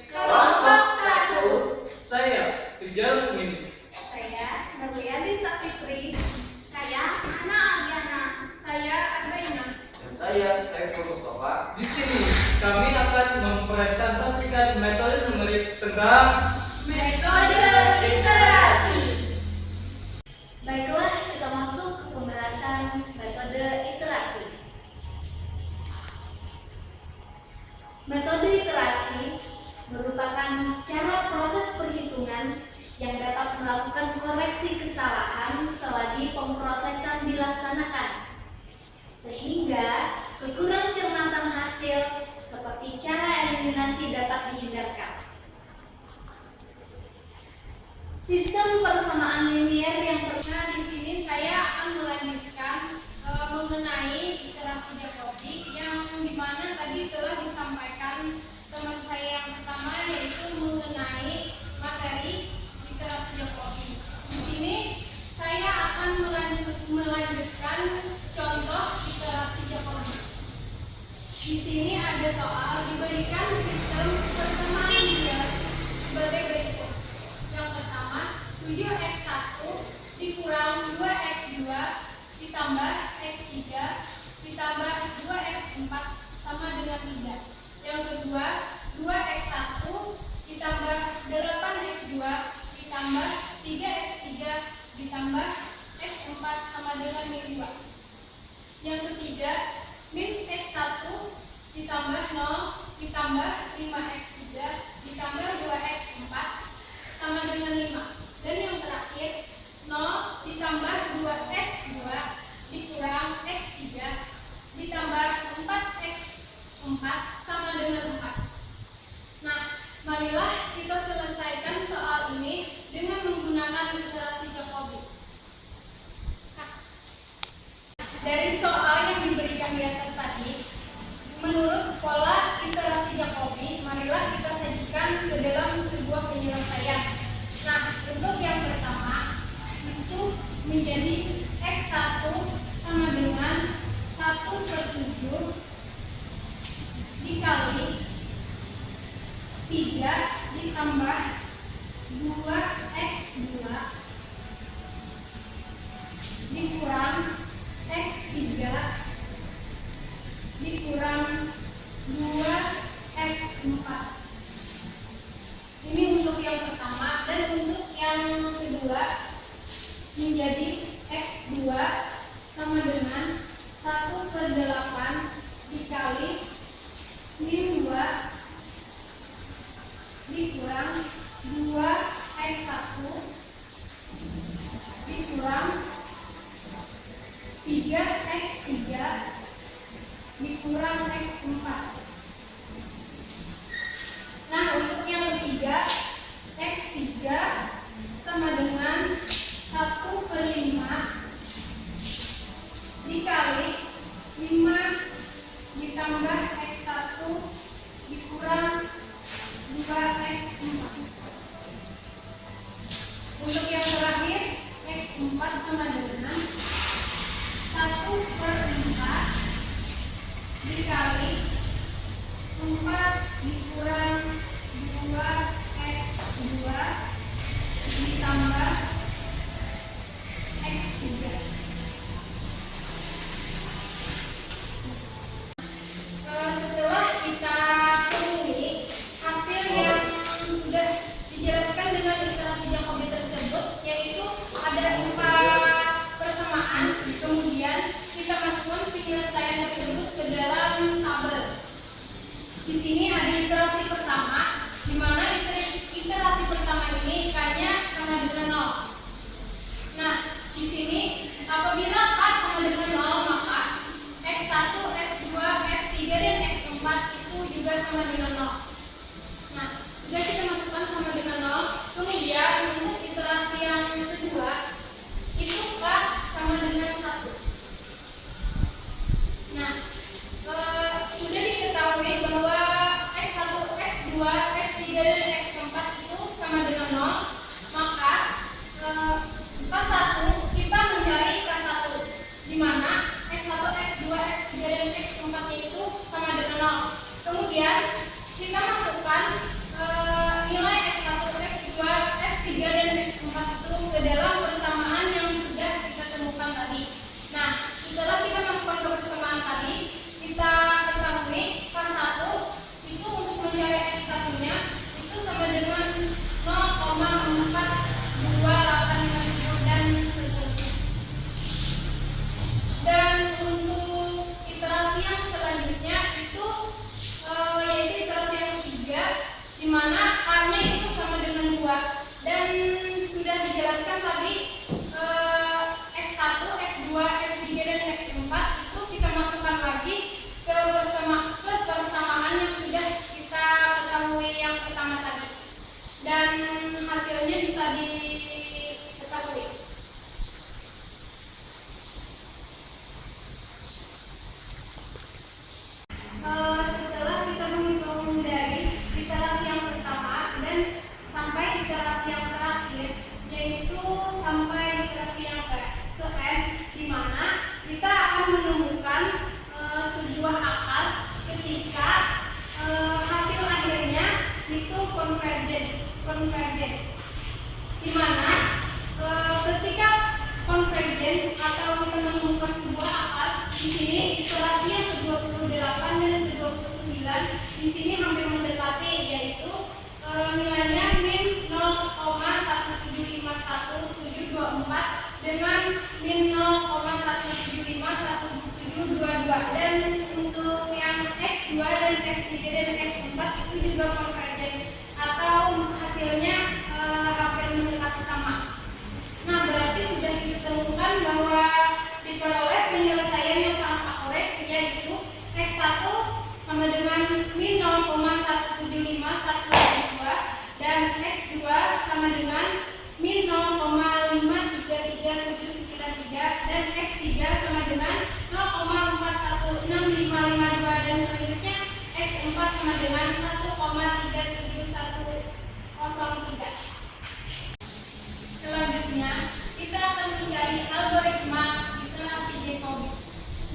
kelompok 1. Saya Rijal Mini. Saya Nurliani Safitri. Saya Ana Ariana. Saya Arbaina. Dan saya Saiful Mustafa. Di sini kami akan mempresentasikan metode numerik tentang metode iterasi. Baiklah, kita masuk ke pembahasan metode iterasi. Metode iterasi merupakan cara proses perhitungan yang dapat melakukan koreksi kesalahan selagi pemrosesan dilaksanakan, sehingga kekurang cermatan hasil seperti cara eliminasi dapat dihindarkan. Sistem persamaan linier yang Nah, di sini saya akan melanjutkan mengenai iterasi Jacobi yang dimana tadi telah disampaikan teman saya yang pertama, yaitu mengenai materi iterasi Jacobi. Di sini saya akan melanjutkan contoh iterasi Jacobi. Di sini ada soal diberikan sistem persamaan linier sebagai berikut. Yang pertama, 7x1 dikurang 2x2 ditambah x3 ditambah 2x4 sama dengan 3. Yang kedua, 2x1 ditambah 8x2 ditambah 3x3 ditambah x4 sama dengan min 2. Yang ketiga, min x1 ditambah 0 ditambah 5x3 ditambah 2x4 sama dengan 5. Dan yang terakhir, 0 ditambah 2x2 dikurang x3 ditambah 4x4 sama dengan 4. Nah, marilah kita selesaikan soal ini dengan menggunakan iterasi Jacobi. Dari soal yang diberikan di atas tadi, menurut pola iterasi Jacobi, marilah kita sajikan ke dalam sebuah penyelesaian. Nah, untuk yang pertama itu menjadi x1 sama dengan 1/7 dikali 3 ditambah 2x2 dikurang x3 dikurang 2x4. Ini untuk yang pertama. Dan untuk yang kedua menjadi x2 sama dengan 1/8 dikali min 2 dikurang 2x1 dikurang 3x3 dikurang x4. Nah, untuk yang ketiga, x3 sama dengan 1/5 dikali 5 ditambah x1 dikurang 2x4. Untuk yang terakhir, x4 sama dengan 1/4 dikali 4 dikurang 2x2 ditambah x3. Setelah kita temui hasil yang sudah dijelaskan dengan iterasi Jacobi tersebut, yaitu ada 4 persamaan, kemudian kita masukkan penyelesaian tersebut ke dalam tabel. Di sini ada iterasi pertama, di mana iterasi pertama ini K-nya sama dengan 0. Nah, di sini apabila K sama dengan 0, maka x1, x2, x3 dan x4 itu juga sama dengan 0. Nah, sudah kita masukkan sama dengan 0. Kemudian untuk iterasi yang kedua itu K sama dengan 1. Nah, sudah diketahui bahwa x1, x2, x3 dan x4 itu sama dengan 0, maka K1 kita mencari K1 di mana x1, x2, x3 dan x4 itu sama dengan 0. Kemudian kita masukkan selanjutnya itu sama dengan 0,42850 dan seterusnya. Dan untuk iterasi yang selanjutnya itu yaitu iterasi yang ketiga, di mana A-nya itu sama dengan 2 dan sudah dijelaskan tadi X1, X2, X3 dan X4 itu kita masukkan lagi ke persamaan yang sudah kita ketahui yang pertama tadi dan hasilnya bisa diketahui. Setelah kita menghitung dari iterasi yang pertama dan sampai iterasi yang terakhir, yaitu sampai iterasi yang ke N, di mana kita akan menemukan sebuah akar ketika hasil akhirnya itu konvergen, di mana ketika konvergen atau kita menemukan sebuah akar, di sini iterasi yang ke-28 dan ke-29 di sini hampir mendekati, yaitu nilainya min 0,1751724 dengan min 0,1751722 dan untuk yang X2 dan X3 dan X4 itu juga konvergen atau hasilnya hampir mendekati sama. Nah, berarti sudah ditemukan bahwa diperoleh penyelesaian yang sangat akurat, yaitu X1 sama dengan min 0,1751722 dan X2 sama dengan min 0,533793 dan X3 sama dengan 0,416552 dan selanjutnya X4 sama dengan 1,37103. Selanjutnya, kita akan mencari algoritma iterasi Jacobi.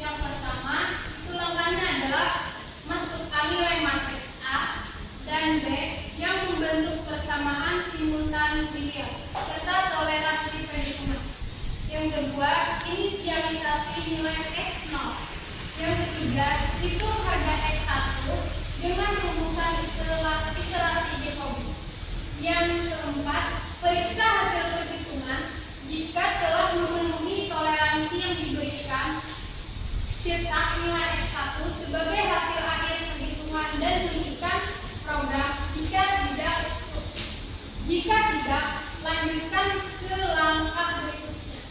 Yang pertama, tulangannya adalah masukkan nilai matriks A dan B yang membentuk persamaan simultan linear serta toleransi perhitungan. Yang kedua, inisialisasi nilai X0. Yang ketiga, hitung harga X1 dengan rumusan iterasi Jacobi. Yang keempat, periksa hasil perhitungan. Jika telah memenuhi toleransi yang diberikan, cetak nilai X1 sebagai hasil akhir perhitungan dan hentikan program. Jika tidak, lanjutkan ke langkah berikutnya.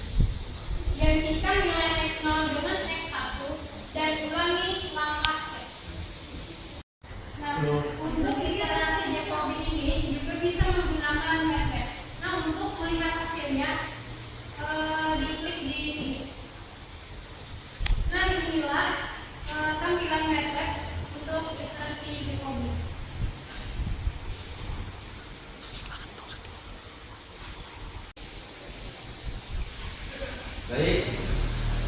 Gantikan nilai X0 dengan X1 dan ulangi langkah set. Nah, untuk iterasi Jacobi ini juga bisa menggunakan method. Nah, untuk melihat hasilnya, diklik di sini. Nah, inilah tampilan method untuk iterasi Jacobi. Baik,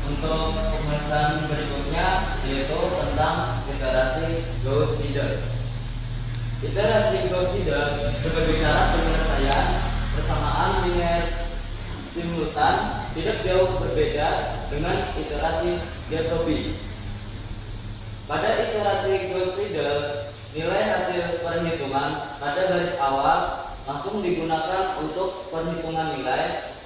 untuk pembahasan berikutnya yaitu tentang iterasi Gauss-Seidel. Iterasi Gauss-Seidel sebagai cara penyelesaian persamaan linear simultan tidak jauh berbeda dengan iterasi Jacobi. Pada iterasi Gauss-Seidel, nilai hasil perhitungan pada baris awal langsung digunakan untuk perhitungan nilai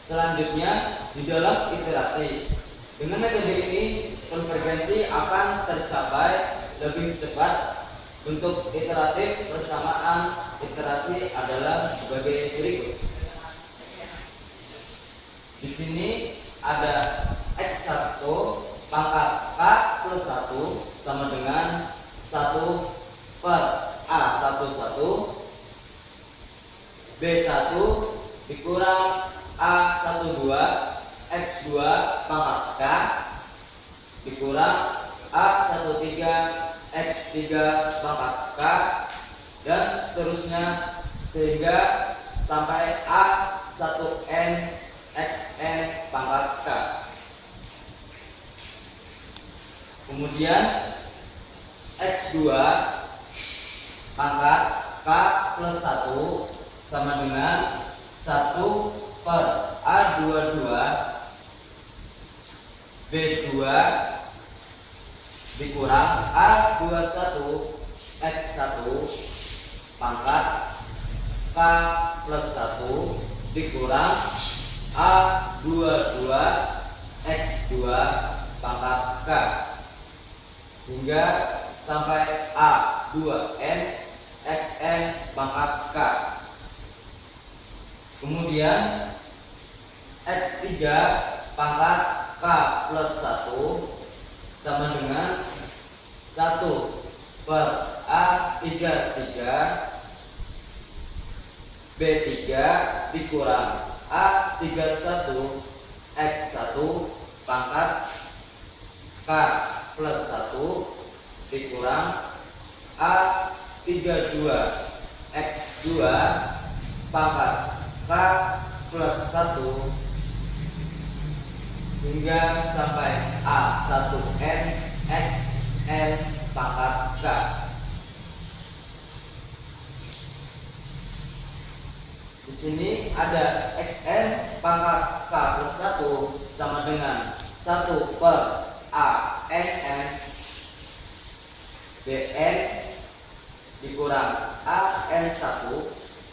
selanjutnya di dalam iterasi. Dengan metode ini, konvergensi akan tercapai lebih cepat. Bentuk iteratif persamaan iterasi adalah sebagai berikut. Di sini ada X1 pangkat K plus 1 sama dengan 1 per A11 B1 dikurang A12 X2 pangkat K dikurang A13 X3 pangkat K dan seterusnya sehingga sampai A1N XN pangkat K. Kemudian X2 pangkat K plus 1 sama dengan 1 per A22 B2 dikurang A21 X1 K plus 1 dikurang A22 X2 pangkat K hingga sampai A2N XN pangkat K. Kemudian X3 pangkat K plus 1 sama dengan 1 per A33 B3 dikurang A31 X1 pangkat K plus 1 dikurang A32 X2 pangkat K plus 1 hingga sampai A1N XN pangkat K. Di sini ada XN pangkat K plus 1 sama dengan 1 per ANN BN dikurang AN1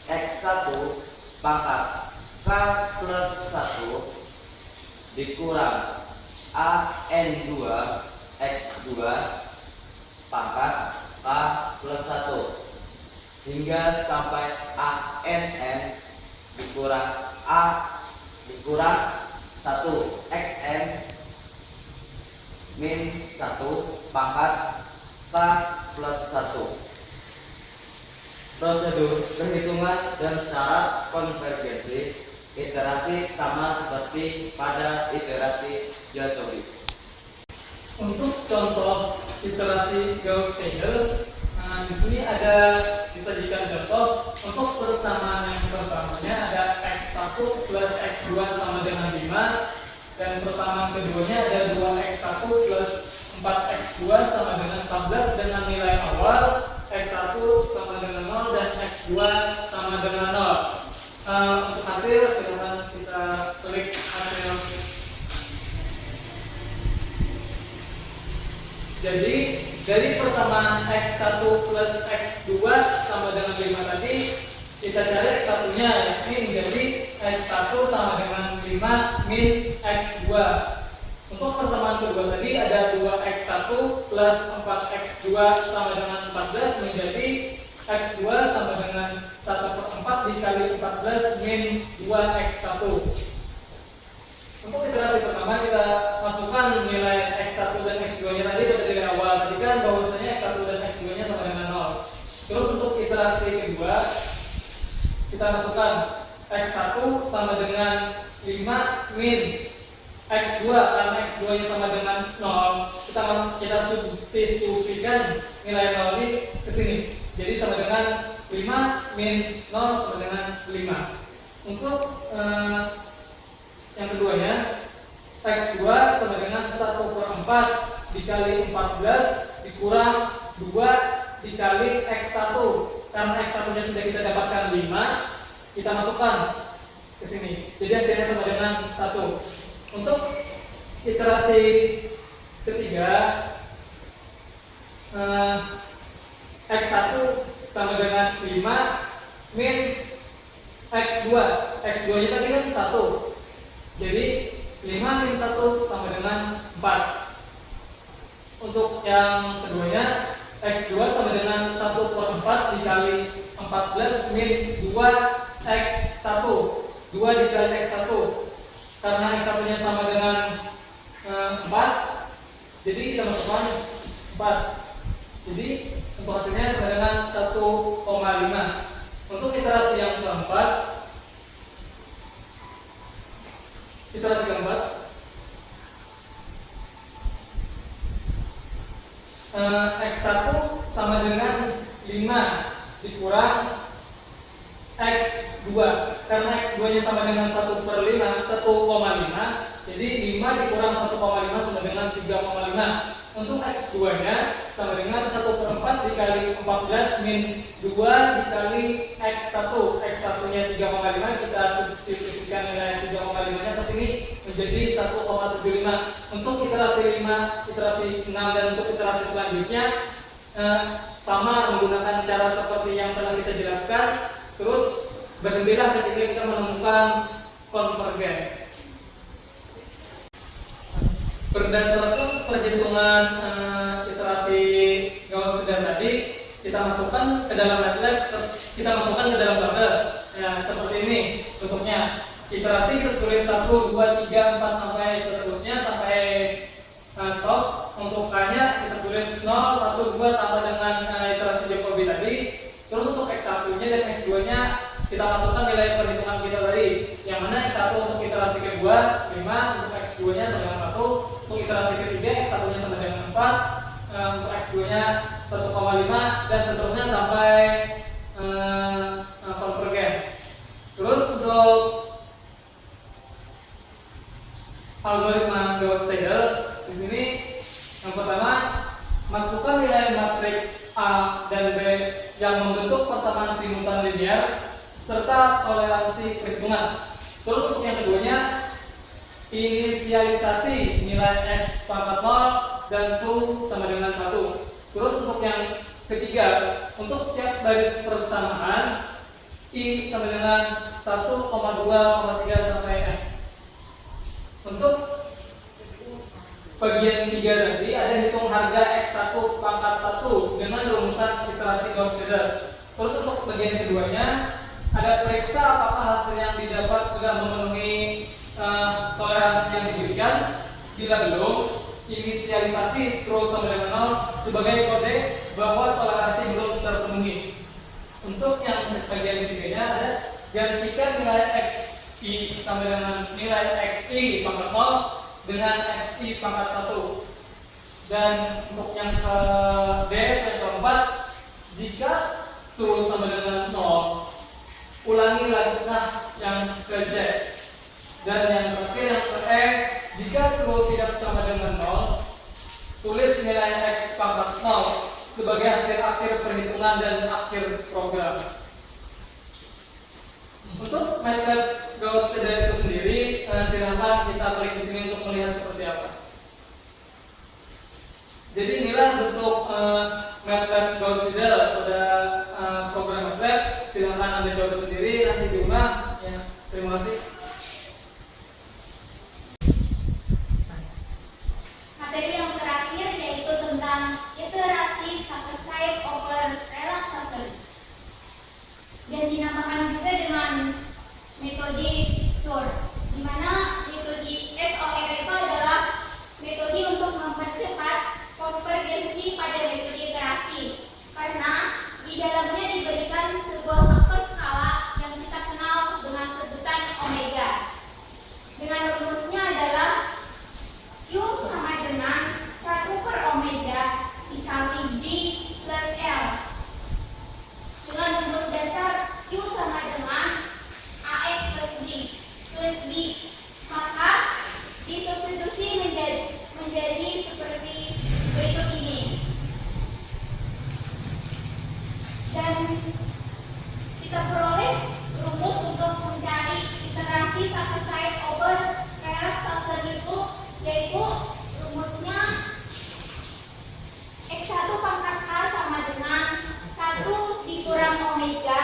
X1 pangkat K plus 1 dikurang AN2 X2 pangkat K plus 1 hingga sampai ANN dikurang A dikurang 1 XN min 1 pangkat K plus 1. Prosedur perhitungan dan syarat konvergensi iterasi sama seperti pada iterasi Jacobi. Untuk contoh iterasi Gauss-Seidel, di sini ada disajikan contoh untuk persamaan yang pertamanya ada X1 plus X2 sama dengan 5, dan persamaan keduanya ada 2X1 plus 4X2 sama dengan 14 dengan nilai awal X1 sama dengan 0 dan X2 sama dengan 0. Untuk hasil silakan kita klik hasil. Jadi dari persamaan X1 plus X2 sama dengan 5 tadi, kita cari X1-nya, yakni menjadi X1 sama dengan 5 min X2. Untuk persamaan kedua tadi ada 2X1 plus 4X2 sama dengan 14 menjadi X2 sama dengan 1/4 dikali 14 min 2X1. Untuk iterasi pertama kita masukkan nilai X1 dan X2 nya tadi pada nilai awal. Tadi kan bahwasanya X1 dan X2 nya sama dengan 0. Terus untuk iterasi kedua kita masukkan X1 sama dengan 5 min X2, karena X2 nya sama dengan 0. Kita substitusikan nilai 0 ini ke sini. Jadi sama dengan 5 min 0 sama dengan 5. Untuk yang keduanya, X2 sama dengan 1/4 dikali 14 dikurang 2 dikali X1. Karena X1 nya sudah kita dapatkan 5, kita masukkan ke sini. Jadi hasilnya sama dengan 1. Untuk iterasi ketiga, X1 sama dengan 5 min X2. X2 nya tadi kan 1. Jadi 5 min 1 sama dengan 4. Untuk yang keduanya, X2 sama dengan 1/4 dikali 14 min 2X1. 2 dikali X1. Karena X1 nya sama dengan 4, jadi kita masukkan 4. Jadi untuk hasilnya sama dengan 1,5. Untuk iterasi yang keempat, X1 sama dengan 5 dikurang X2. Karena X2 nya sama dengan 1/5, 1,5. Jadi 5 dikurang 1,5 sama dengan 3,5. Untuk X2 nya sama dengan 1/4 dikali 14 min 2 dikali X1. X1 nya 3,5, kita substitusikan nilai 3,5 nya ke sini menjadi 1,75. Untuk iterasi 5, iterasi 6 dan untuk iterasi selanjutnya sama menggunakan cara seperti yang telah kita jelaskan. Terus berhentilah ketika kita menemukan konvergen. Berdasarkan perhitungan iterasi Gauss-Seidel tadi, kita masukkan ke dalam MATLAB, kita masukkan ke dalam tabel. Ya, seperti ini bentuknya. Iterasi kita tulis 1, 2, 3, 4 sampai seterusnya sampai stop. Untuk K-nya kita tulis 0, 1, 2 sampai dengan iterasi Jacobi tadi. Terus untuk X1-nya dan X2-nya kita masukkan nilai perhitungan kita tadi. Yang mana X1 untuk iterasi kedua 5, untuk X2-nya sama dengan 1, untuk iterasi ketiga X1-nya sama dengan 4, untuk X2-nya 1,5 dan seterusnya sampai konvergen. Terus untuk algoritma Gauss-Seidel di sini yang pertama masukkan nilai matriks A dan B yang membentuk persamaan simultan linear serta toleransi perhitungan. Terus untuk yang keduanya inisialisasi nilai X pangkat 0 dan true sama dengan 1. Terus untuk yang ketiga, untuk setiap garis persamaan I sama dengan 1,2,3 sampai N. Untuk bagian 3 tadi ada hitung harga X1 pangkat 1 dengan rumusan iterasi Gauss-Seidel. Terus untuk bagian keduanya ada periksa apakah hasil yang didapat sudah memenuhi toleransi yang diberikan. Bila belum, inisialisasi true sama dengan 0 sebagai kode bahwa toleransi belum terpenuhi. Untuk yang bagian ketiganya ada gantikan nilai XI sama dengan nilai XI pangkat 0 dengan XI pangkat 1. Dan untuk yang ke D dan keempat, jika true sama dengan 0, ulangi lagi yang ke J. Dan yang terakhir yang ke E, jika true tidak sama dengan 0, tulis nilai X pangkat 0 sebagai hasil akhir perhitungan dan akhir program. Untuk MATLAB Gauss-Seidel itu sendiri, silahkan kita klik di sini untuk melihat seperti apa. Jadi inilah bentuk MATLAB Gauss-Seidel pada program MATLAB. Silahkan Anda coba sendiri nanti di rumah. Ya, terima kasih. Materi yang terakhir yaitu tentang iterasi successive over relaxation dan dinamakan juga dengan metode SOR, di mana metode SOR itu adalah metode untuk mempercepat konvergensi pada metode iterasi, karena di dalamnya diberikan sebuah faktor skala yang kita kenal dengan sebutan omega. Dengan rumusnya adalah Q sama dengan 1 per omega dikali D plus L. Dengan rumus dasar Q sama dengan AX plus B, maka disubstitusi menjadi seperti berikut ini. Dan kita peroleh rumus untuk mencari iterasi successive over relaxation itu, yaitu rumusnya X1 pangkat K sama dengan 1 dikurang omega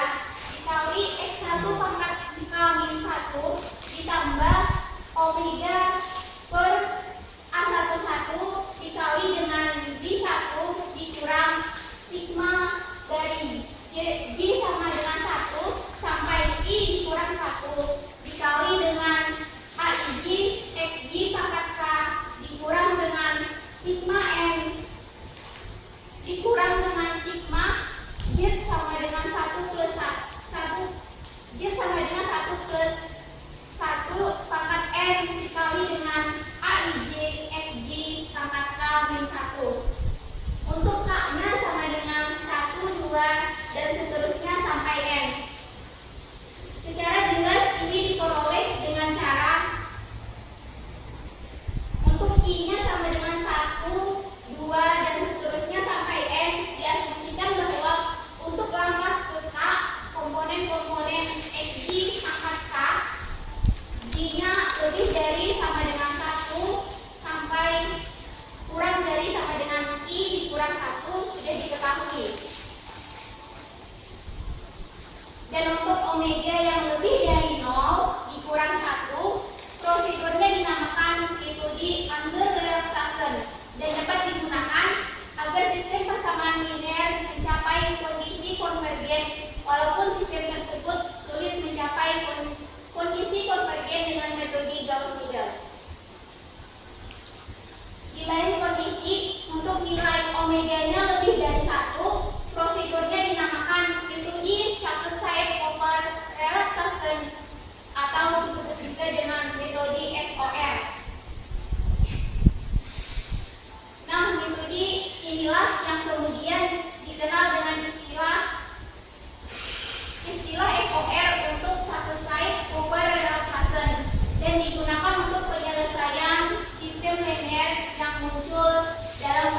dikali X1 pangkat K min 1 ditambah omega per A11 dikali dengan D1 dikurang sigma dari J sama dengan 1 sampai I dikurang 1 dikali dengan AIJ XJ pangkat K dikurang dengan sigma N dikurang dengan sigma Z sama dengan 1 plus 1 Z sama dengan 1 plus 1 pangkat N dikali dengan AIJ XJ pangkat K min 1. Untuk K-nya sama dengan 1, 2 dan seterusnya omega yang lebih dari 0 dikurang 1, prosedurnya dinamakan metode under-relaxation dan dapat digunakan agar sistem persamaan linear mencapai kondisi konvergen walaupun sistem tersebut sulit mencapai kondisi konvergen dengan metode Gauss-Seidel. Di lain kondisi, untuk nilai omeganya lebih dari 1, prosedurnya dinamakan metode Saccard over relaxation atau disebut juga dengan metode SOR. Nah, metode inilah yang kemudian dikenal dengan istilah SOR untuk Saccard over relaxation dan digunakan untuk penyelesaian sistem linear yang muncul dalam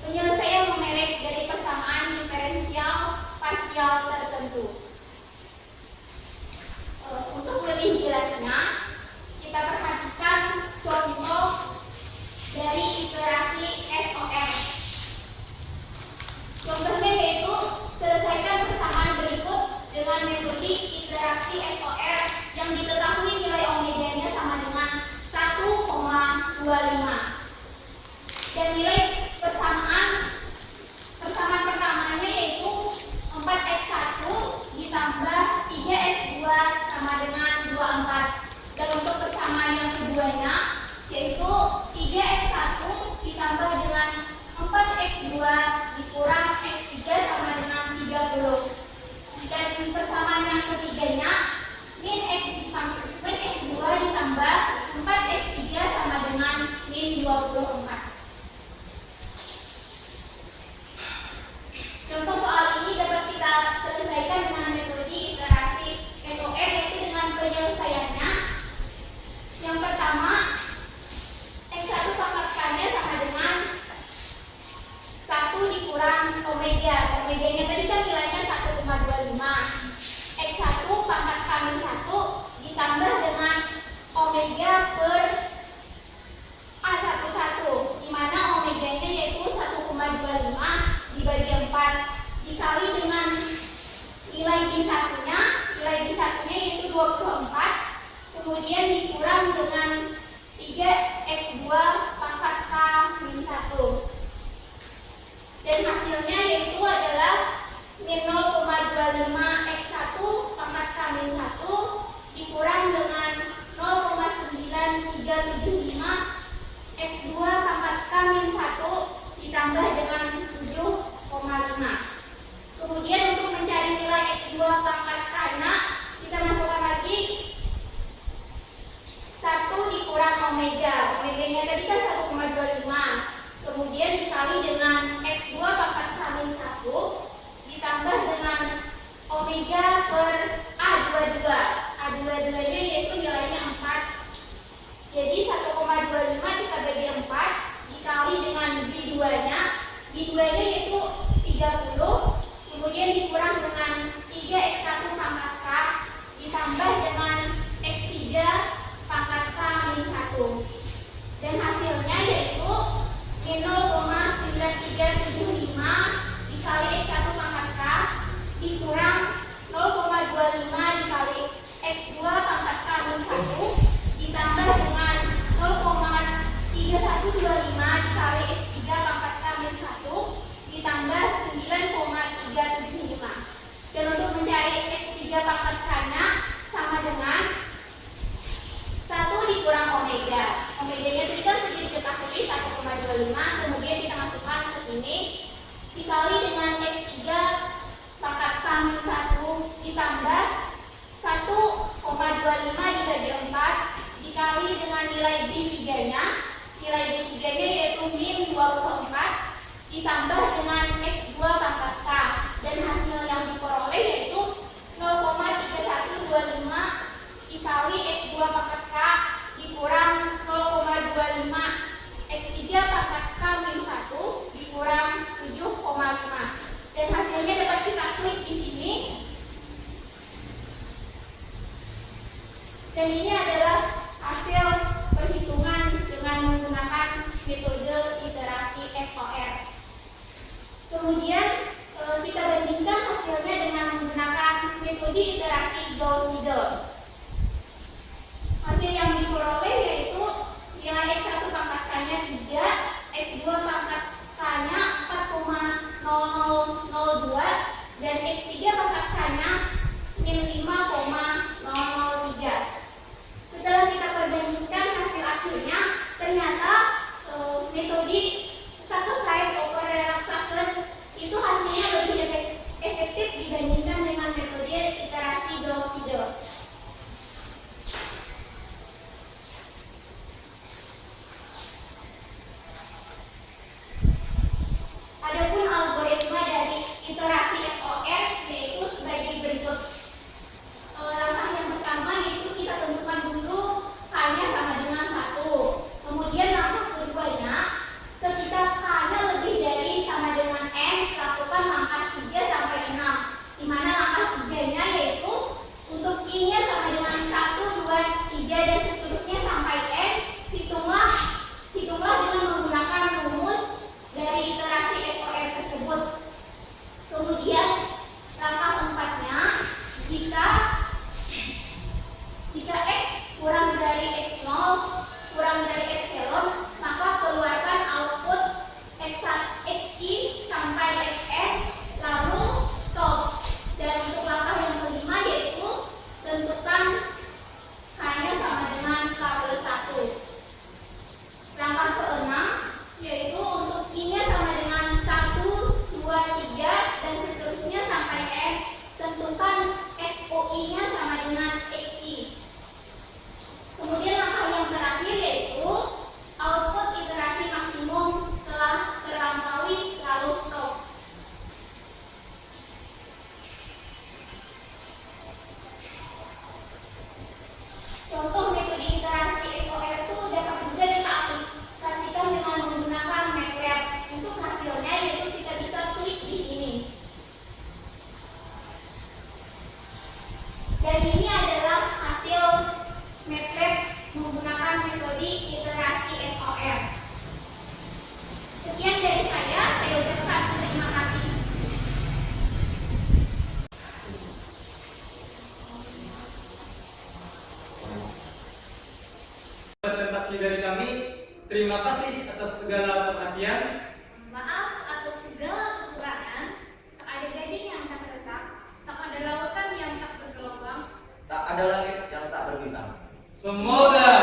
penyelesaian numerik dari persamaan diferensial parsial tertentu. Untuk lebih jelasnya, kita perhatikan contoh dari iterasi SOR. Contohnya yaitu selesaikan persamaan berikut dengan metode iterasi SOR yang diketahui nilai omeganya sama dengan 1,25 dan nilai persamaan pertamanya yaitu 4x1 ditambah 3x2 sama dengan 24 dan untuk persamaan yang keduanya yaitu 3x1 ditambah dengan 4x2 dikurang x3 sama dengan 30 dan persamaan yang ketiganya min x2 ditambah 4x3 sama dengan min 24. Contoh soal ini dapat kita selesaikan dengan metode iterasi SOR yaitu dengan penyelesaiannya. Yang pertama, x1 pangkat-nya sama dengan 1 dikurang omega. Omeganya tadi kan nilainya 1,25. x1 pangkat kami 1 ditambah dengan omega per A11 di mana omeganya yaitu 1,25 dibagi 4 dikali dengan nilai D1-nya. Nilai D1-nya yaitu 24 kemudian dikurang dengan 3x2 pangkat K-1 dan hasilnya yaitu adalah min 0,25 x1 pangkat K-1 dikurang dengan 0,9375 x2 pangkat K-1 ditambah dengan 7,5. Kemudian untuk mencari nilai x2 pangkat K-nya kita masukkan lagi 1 dikurang omega. Omeganya tadi kan 1,25. Kemudian dikali dengan x2 pangkat K-1 ditambah dengan omega per A22. A22-nya yaitu nilainya 4. Jadi 1,25 kita bagi 4 dikali dengan B2-nya. B2-nya yaitu 30. Kemudian dikurang dengan 3x1 pangkat K ditambah dengan x3 pangkat K-1. Dan hasilnya yaitu min 0,9375 dikali x1 pangkat K dikurang 0,25 dikali x2 pangkat K-1 ditambah dengan 0,3125 dikali x3 pangkat K-1 ditambah 9,375. Dan untuk mencari x3 pangkat K-nya sama dengan 1 dikurang omega. Omeganya tadi kan sudah diketahui 1,25, kemudian kita masukkan ke sini dikali dengan x3 pangkat K-1 ditambah 1,25 dibagi 4 dikali dengan nilai D3-nya. Nilai D3-nya yaitu min 24 ditambah dengan x2 pangkat K dan hasil yang diperoleh yaitu 0,3125 dikali x2 pangkat K dikurang 0,25 x3 pangkat K-1 dikurang 7,5 dan hasilnya dapat kita klik di sini. Dan ini adalah hasil perhitungan dengan menggunakan metode iterasi SOR. Kemudian kita bandingkan hasilnya dengan menggunakan metode metode iterasi Gauss-Seidel. Hasil yang diperoleh yaitu nilai X1 pangkat K-nya 3, X2 pangkat K-nya 4,0002 dan X3 pangkat K-nya min 5,003. Setelah kita perbandingkan hasil akhirnya, ternyata metode satu side over relaxation itu hasilnya lebih efektif dibandingkan dengan metode iterasi Gauss-Seidel. Adapun algoritma dari iterasi SOR yaitu sebagai berikut. Langkah yang pertama yaitu kita tentukan dulu K-nya sama dengan 1. Kemudian langkah keduanya, ketika K-nya lebih dari sama dengan N, lakukan langkah 3 sampai 6. Di mana langkah 3-nya yaitu untuk I-nya sama dengan 1, 2, 3 dan seterusnya sampai N, hitunglah dengan menggunakan rumus dari iterasi SOR tersebut. Kemudian langkah 4-nya, jika X kurang dari X0 kurang dari epsilon, maka keluarkan output XI sampai XN lalu stop. Dan untuk langkah yang kelima yaitu tentukan K-nya sama dengan K+1. Langkah keenam yaitu untuk I-nya sama dengan 1, 2, 3 dan seterusnya sampai N, tentukan XOI-nya sama dengan XI. Kemudian langkah yang terakhir yaitu output iterasi maksimum telah terlampaui lalu stop. Contoh metode iterasi SOR itu dapat juga kita aplikasikan dengan menggunakan MATLAB. Untuk hasilnya yaitu kita bisa klik di sini. Dan ini adalah hasil MATLAB menggunakan metode iterasi SOR. Sekian dari saya ucapkan terima kasih. Presentasi dari kami, terima kasih atas segala perhatian. Maaf atas segala kekurangan. Tak ada gading yang tak retak, tak ada lautan yang tak bergelombang. Tak ada langit yang tak berbintang. Semoga